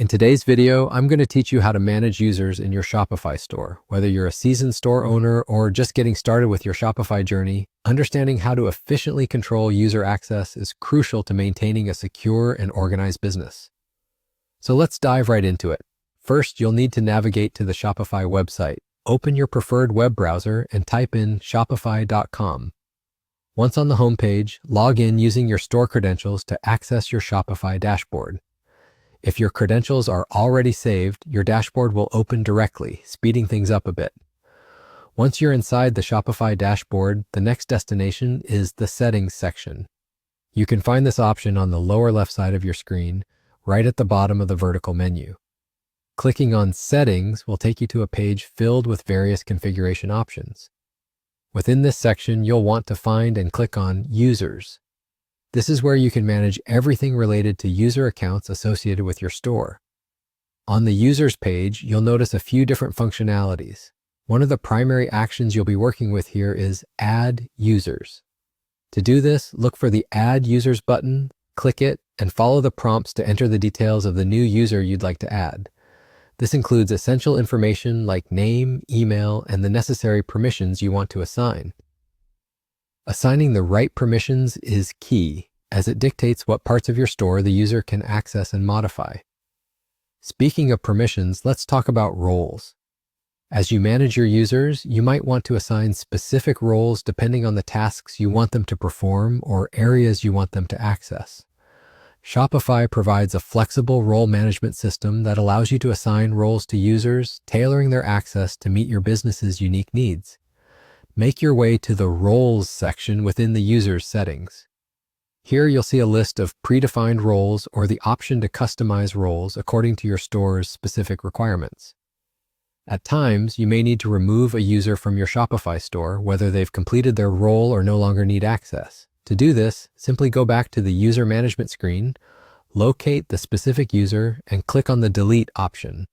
In today's video, I'm going to teach you how to manage users in your Shopify store. Whether you're a seasoned store owner or just getting started with your Shopify journey, understanding how to efficiently control user access is crucial to maintaining a secure and organized business. So let's dive right into it. First, you'll need to navigate to the Shopify website. Open your preferred web browser and type in shopify.com. Once on the homepage, log in using your store credentials to access your Shopify dashboard. If your credentials are already saved, your dashboard will open directly, speeding things up a bit. Once you're inside the Shopify dashboard, the next destination is the Settings section. You can find this option on the lower left side of your screen, right at the bottom of the vertical menu. Clicking on Settings will take you to a page filled with various configuration options. Within this section, you'll want to find and click on Users. This is where you can manage everything related to user accounts associated with your store. On the Users page, you'll notice a few different functionalities. One of the primary actions you'll be working with here is Add Users. To do this, look for the Add Users button, click it, and follow the prompts to enter the details of the new user you'd like to add. This includes essential information like name, email, and the necessary permissions you want to assign. Assigning the right permissions is key, as it dictates what parts of your store the user can access and modify. Speaking of permissions, let's talk about roles. As you manage your users, you might want to assign specific roles depending on the tasks you want them to perform or areas you want them to access. Shopify provides a flexible role management system that allows you to assign roles to users, tailoring their access to meet your business's unique needs. Make your way to the Roles section within the Users settings. Here you'll see a list of predefined roles or the option to customize roles according to your store's specific requirements. At times, you may need to remove a user from your Shopify store, whether they've completed their role or no longer need access. To do this, simply go back to the User Management screen, locate the specific user, and click on the Delete option.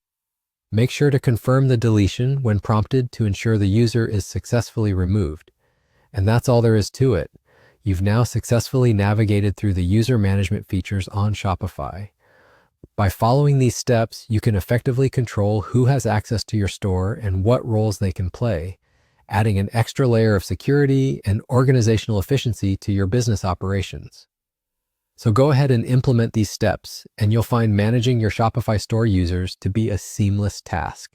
Make sure to confirm the deletion when prompted to ensure the user is successfully removed. And that's all there is to it. You've now successfully navigated through the user management features on Shopify. By following these steps, you can effectively control who has access to your store and what roles they can play, adding an extra layer of security and organizational efficiency to your business operations. So go ahead and implement these steps, and you'll find managing your Shopify store users to be a seamless task.